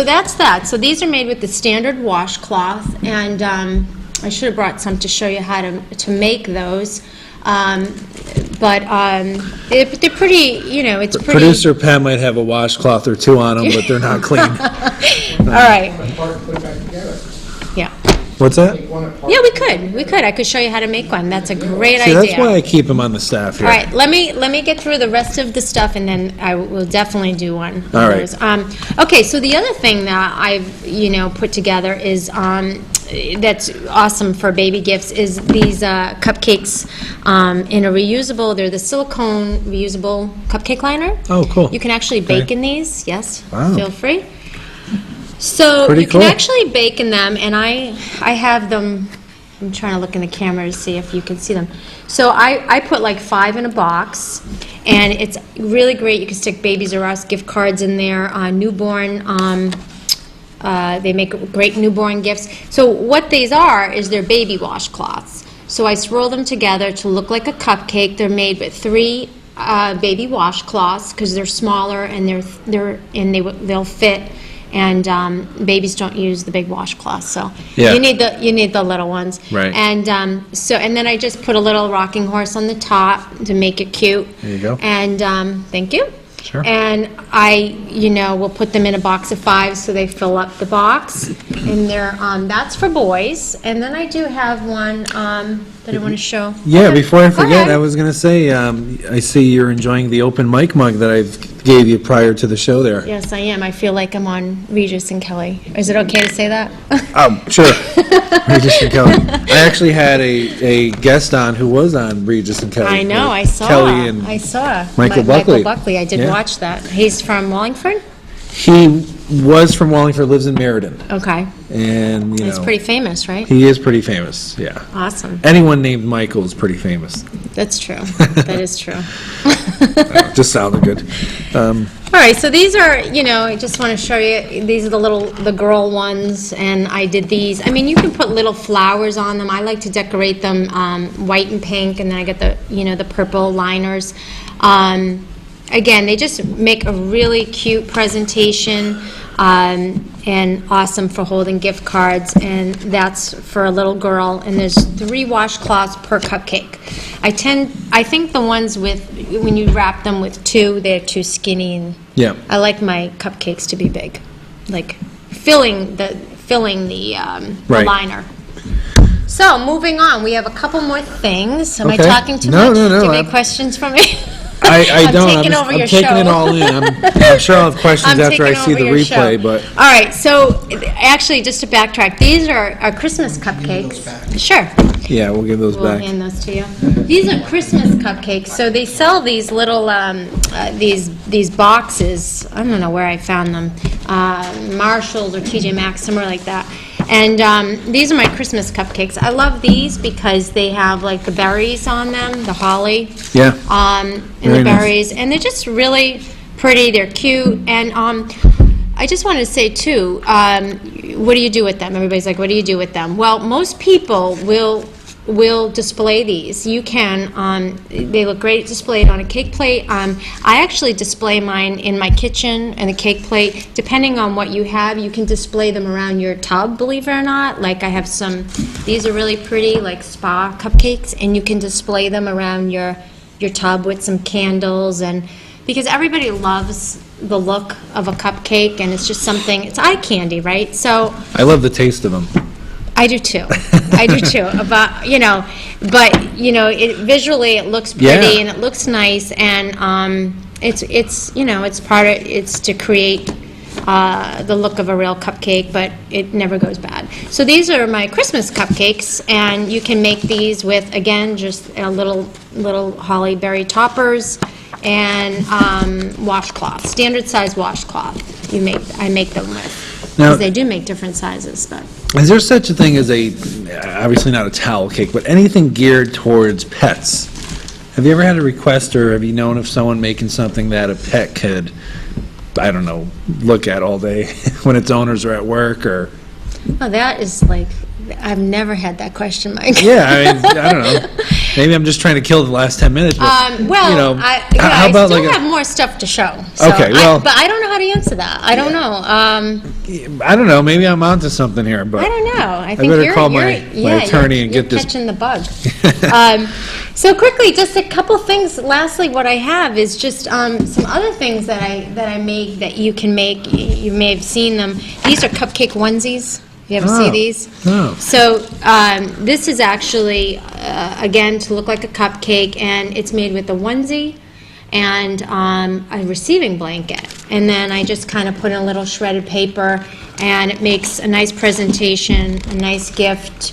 that's that. So these are made with the standard washcloth, and I should have brought some to show you how to make those. But they're pretty, it's pretty. Producer Pat might have a washcloth or two on them, but they're not clean. All right. Yeah. What's that? Yeah, we could. I could show you how to make one. That's a great See, idea. that's why I keep them on the staff here. All right, let me get through the rest of the stuff, and then I will definitely do one of All right. those. Okay, so the other thing that I've put together is that's awesome for baby gifts is these cupcakes in a reusable. They're the silicone reusable cupcake liner. Oh, cool. You can actually bake in these. Yes, Wow. feel free. So Pretty you can cool. actually bake in them, and I have them. I'm trying to look in the camera to see if you can see them. So I put like 5 in a box, and it's really great. You can stick Babies R Us gift cards in there, newborn. They make great newborn gifts. So what these are is they're baby washcloths. So I swirl them together to look like a cupcake. They're made with 3 baby washcloths because they're smaller and they'll fit. And babies don't use the big washcloths, so Yeah. you need the little ones. Right. And and then I just put a little rocking horse on the top to make it cute. There you go. And thank you. Sure. And I, will put them in a box of 5 so they fill up the box. And that's for boys. And then I do have one that I want to show. Yeah, Okay, before I go forget, ahead. I was going to say, I see you're enjoying the OpenMike mug that I gave you prior to the show there. Yes, I am. I feel like I'm on Regis and Kelly. Is it okay to say that? Sure. Regis and Kelly. I actually had a guest on who was on Regis and Kelly. I know, I saw. Kelly and I saw. Michael Buckley. Michael Buckley, I did Yeah. watch that. He's from Wallingford? He was from Wallingford, lives in Meriden, Okay. and He's pretty famous, right? he is pretty famous. Yeah. Awesome. Anyone named Michael is pretty famous. That's true. That is true. Just sounded good. All right, so these are, I just want to show you, these are the girl ones, and I did these. I mean, you can put little flowers on them. I like to decorate them white and pink, and then I get the purple liners. Again, they just make a really cute presentation and awesome for holding gift cards, and that's for a little girl, and there's 3 washcloths per cupcake. I think the ones when you wrap them with 2, they're too skinny, and Yeah. I like my cupcakes to be big, like filling the Right. liner. So, moving on, we have a couple more things. Am I Okay. talking too No, much? no, Do you have I'm- any questions for me? I I'm don't. taking over your I'm taking it show. all in. I'm sure I'll have questions I'm after I taking see over the your replay, show. but All right, so actually, just to backtrack, these are Christmas cupcakes. Sure. yeah, we'll give those We'll back. hand those to you. These are Christmas cupcakes. So they sell these little these boxes. I don't know where I found them. Marshalls or TJ Maxx, somewhere like that. And these are my Christmas cupcakes. I love these because they have like the berries on them, the holly. Yeah. And Very the nice. berries, and they're just really pretty. They're cute, and I just wanted to say too, what do you do with them? Everybody's like, what do you do with them? Well, most people will will display these. You can, they look great displayed on a cake plate. I actually display mine in my kitchen and a cake plate. Depending on what you have, you can display them around your tub, believe it or not. Like I have some, these are really pretty, like spa cupcakes, and you can display them around your tub with some candles, and because everybody loves the look of a cupcake, and it's just something, it's eye candy, right? So I love the taste of them. I do too. I do too. But visually it looks pretty and it looks nice, and it's it's to create the look of a real cupcake, but it never goes bad. So these are my Christmas cupcakes, and you can make these with, again, just a little holly berry toppers and washcloth, standard size washcloth. I make them with, Now, because they do make different sizes, but. is there such a thing as obviously not a towel cake, but anything geared towards pets? Have you ever had a request, or have you known of someone making something that a pet could, I don't know, look at all day when its owners are at work, or? Oh, that is like, I've never had that question, Mike. Yeah, I mean, I don't know. Maybe I'm just trying to kill the last 10 minutes. But, I still have more stuff to show. So Okay, well. but I don't know how to answer that. I don't know. I don't know. Maybe I'm onto something here, but I don't know. I think better you're, call my attorney and you're get this. catching the bug. So quickly, just a couple things. Lastly, what I have is just some other things that I make that you can make. You may have seen them. These are cupcake onesies. You ever see these? No. So this is actually, again, to look like a cupcake, and it's made with a onesie and a receiving blanket. And then I just kind of put in a little shredded paper, and it makes a nice presentation, a nice gift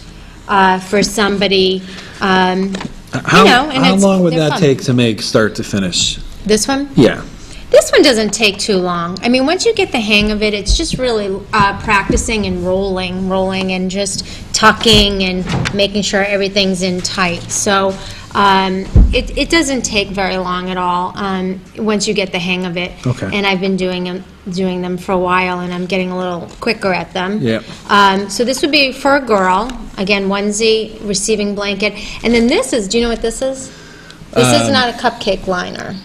for somebody. How long would that take to make start to finish? This one? Yeah. This one doesn't take too long. I mean, once you get the hang of it, it's just really practicing and rolling and just tucking and making sure everything's in tight. So it doesn't take very long at all once you get the hang of it. Okay. And I've been doing them for a while, and I'm getting a little quicker at them. Yeah. So this would be for a girl. Again, onesie, receiving blanket. And then this is, do you know what this is? This is not a cupcake liner.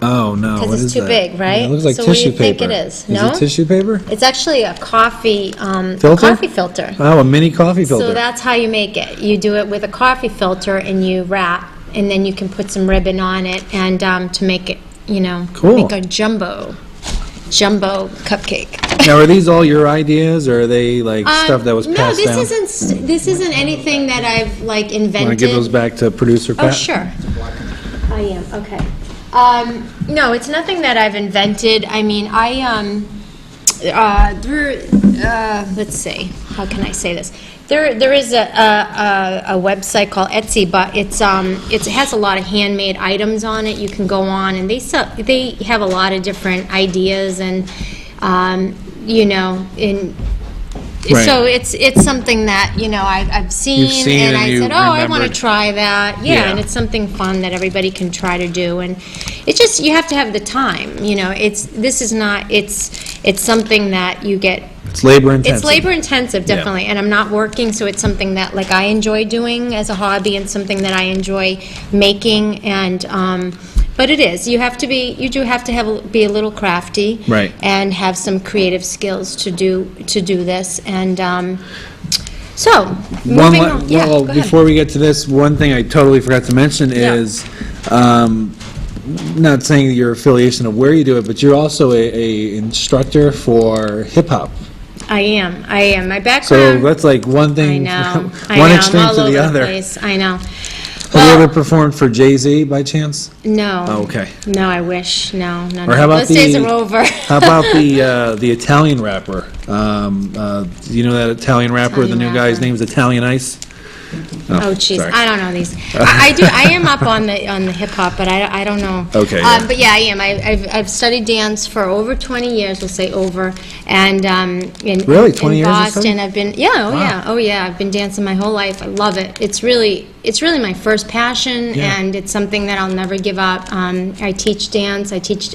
Oh, no. What Because is it's too that? big, right? Yeah, it looks like so tissue what do you paper. think it is? Is No? it tissue paper? It's actually a coffee Filter? coffee filter. Oh, a mini coffee filter. So that's how you make it. You do it with a coffee filter, and you wrap, and then you can put some ribbon on it, and to make it, Cool. make a jumbo cupcake. Now, are these all your ideas, or are they like stuff that was passed down? No, this isn't anything that I've like invented. Want to give those back to producer Pat? Oh, sure. I am, okay. No, it's nothing that I've invented. I mean, let's see, how can I say this? There is a website called Etsy, but it has a lot of handmade items on it. You can go on, and they have a lot of different ideas, and Right. so it's something that I've seen, You've seen and and I you said, I want to remembered. try that. Yeah. And it's something fun that everybody can try to do, and it's just you have to have the time. It's something that you get. It's labor intensive. It's labor intensive, definitely, and I'm not working, so it's something that like I enjoy doing as a hobby, and something that I enjoy making, and but it is. You do have to be a little crafty, Right. and have some creative skills to do this, and so moving on. Yeah, well, go ahead. before we get to this, one thing I totally forgot to mention is, not saying your affiliation of where you do it, but you're also a instructor for hip hop. I am. My So background. that's like one thing, I know. one I'm extreme all to over the other. place. I know. Have you ever performed for Jay-Z by chance? No. Oh, okay. No, I wish. No. Or how about Those days are over. How about the Italian rapper? Do you know that Italian rapper? Italian The new guy's rapper. name is Italian Ice. Oh, jeez, sorry. I don't know these. I do. I am up on the hip hop, but I don't know. Okay, yeah. But yeah, I am. I've studied dance for over 20 years. We'll say over, and Really? 20 in years of Boston, study? I've been. Wow. Oh yeah. I've been dancing my whole life. I love it. It's really my first passion, Yeah. and it's something that I'll never give up. I teach dance. I teach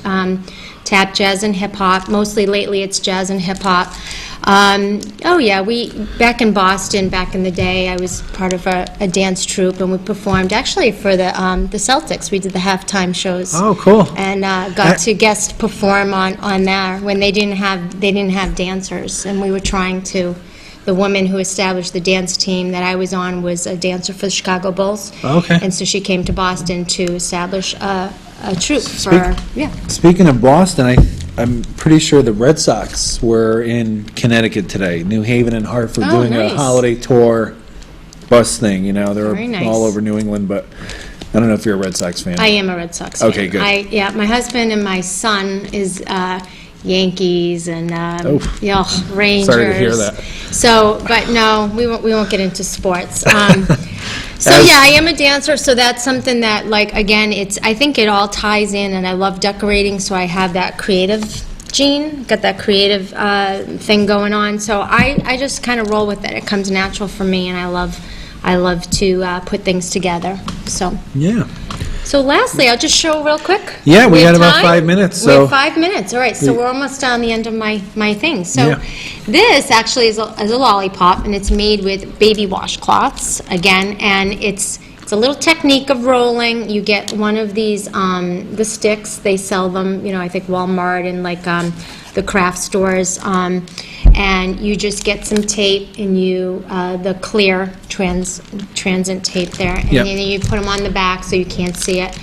tap, jazz, and hip hop. Mostly lately, it's jazz and hip hop. Oh, yeah, back in Boston, back in the day, I was part of a dance troupe, and we performed, actually, for the Celtics. We did the halftime shows. Oh, cool. And got to guest perform on there when they didn't have dancers, and we were trying to. The woman who established the dance team that I was on was a dancer for the Chicago Bulls. Okay. And so she came to Boston to establish a troupe Speaking of Boston, I'm pretty sure the Red Sox were in Connecticut today, New Haven and Hartford, doing nice. a holiday tour bus thing. They're Very nice. all over New England, but I don't know if you're a Red Sox fan. I am a Red Sox fan. Okay, good. My husband and my son is Yankees and Rangers. Sorry to hear that. So, but no, we won't get into sports. So I am a dancer, so that's something that, like, again, I think it all ties in, and I love decorating, so I have that creative gene, got that creative thing going on. So I just kind of roll with it. It comes natural for me, and I love to put things together. So. Yeah. So lastly, I'll just show real quick. Yeah, we had have about time? 5 minutes. We So have 5 minutes. All right, so we're almost down the end of my thing. So Yeah. this actually is a lollipop, and it's made with baby washcloths, again, and it's a little technique of rolling. You get one of these, the sticks, they sell them, I think Walmart and like the craft stores, and you just get some tape and the clear transient tape there, and Yep. then you put them on the back so you can't see it.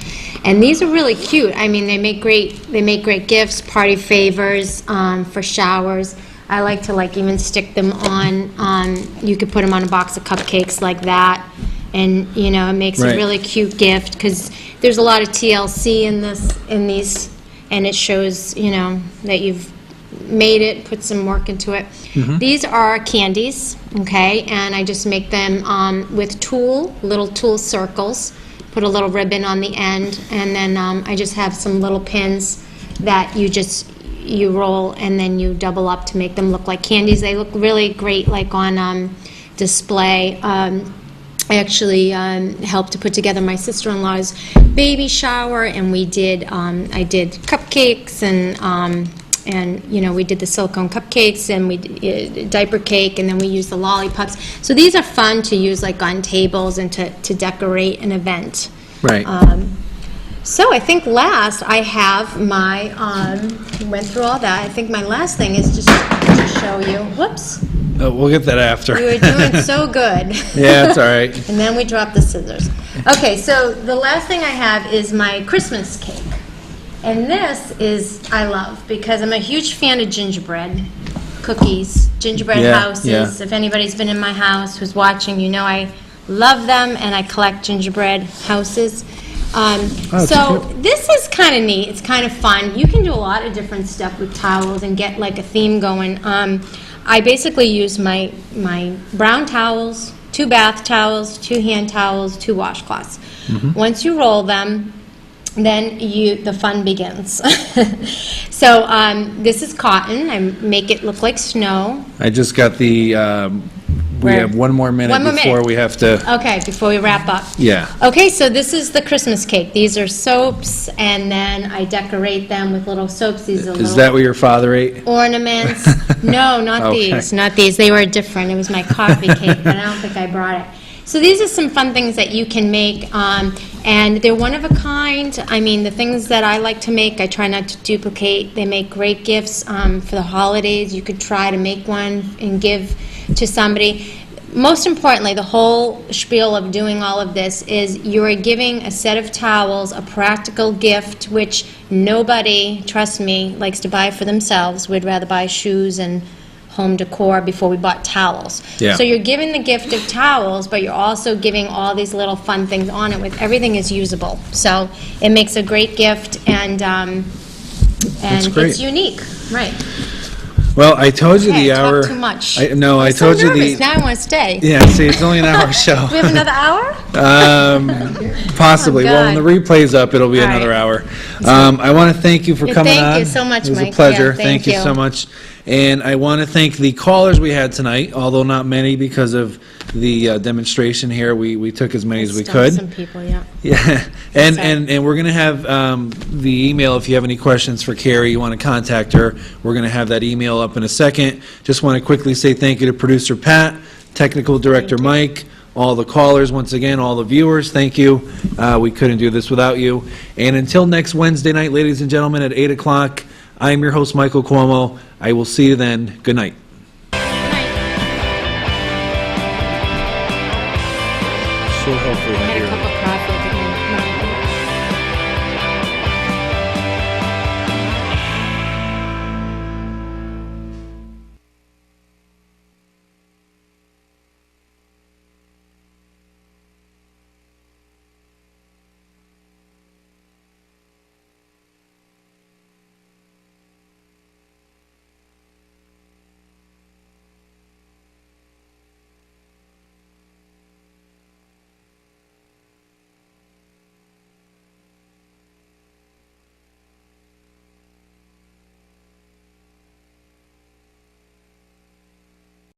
And these are really cute. I mean, they make great gifts, party favors, for showers. I like to even stick them on, you could put them on a box of cupcakes like that, and it makes Right. a really cute gift, because there's a lot of TLC in these, and it shows that you've made it, put some work into it. These are candies, okay, and I just make them with little tulle circles, put a little ribbon on the end, and then I just have some little pins that you roll and then you double up to make them look like candies. They look really great like on display. I actually helped to put together my sister-in-law's baby shower, and I did cupcakes, and we did the silicone cupcakes, and we did diaper cake, and then we used the lollipops. So these are fun to use like on tables and to decorate an event. Right. So I think last I have went through all that. I think my last thing is just to show you, whoops. We'll get that after. We were doing so good. Yeah, it's all right. And then we dropped the scissors. Okay, so the last thing I have is my Christmas cake. And this I love, because I'm a huge fan of gingerbread cookies, gingerbread houses. Yeah. If anybody's been in my house who's watching, I love them, and I collect gingerbread houses. So this is kind of neat. It's kind of fun. You can do a lot of different stuff with towels and get like a theme going. I basically use my brown towels, 2 bath towels, 2 hand towels, 2 washcloths. Once you roll them, then the fun begins. So this is cotton. I make it look like snow. I just got we have one more minute before we have to. Okay, before we wrap up. Yeah. Okay, so this is the Christmas cake. These are soaps, and then I decorate them with little soaps. These are Is that what your father ate? ornaments. No, not Okay. these. Not these. They were different. It was my coffee cake, but I don't think I brought it. So these are some fun things that you can make, and they're one of a kind. I mean, the things that I like to make, I try not to duplicate. They make great gifts for the holidays. You could try to make one and give to somebody. Most importantly, the whole spiel of doing all of this is you are giving a set of towels, a practical gift, which nobody, trust me, likes to buy for themselves. We'd rather buy shoes and home decor before we bought towels. Yeah. So you're giving the gift of towels, but you're also giving all these little fun things on it. With everything is usable, so it makes a great gift, and great. it's unique, right? Well, I told you Okay, the I hour. talked too much. I I'm told so you nervous. Now I want to stay. Yeah, see, it's only an hour show. We have another hour? Possibly. Oh, Well, when the God. replay's up, it'll be All another right. hour. I want to thank you for Yeah, coming thank on. you so much, It was Mike. a pleasure. Yeah, thank you you. so much. And I want to thank the callers we had tonight, although not many because of the demonstration here. We took as many as we Still could. some people, yeah. Yeah, and we're going to have the email, if you have any questions for Kerry, you want to contact her, we're going to have that email up in a second. Just want to quickly say thank you to producer Pat, technical director Mike, all the callers, once again, all the viewers, thank you. We couldn't do this without you. And until next Wednesday night, ladies and gentlemen, at 8 o'clock, I am your host, Michael Cuomo. I will see you then. Good night. So helpful.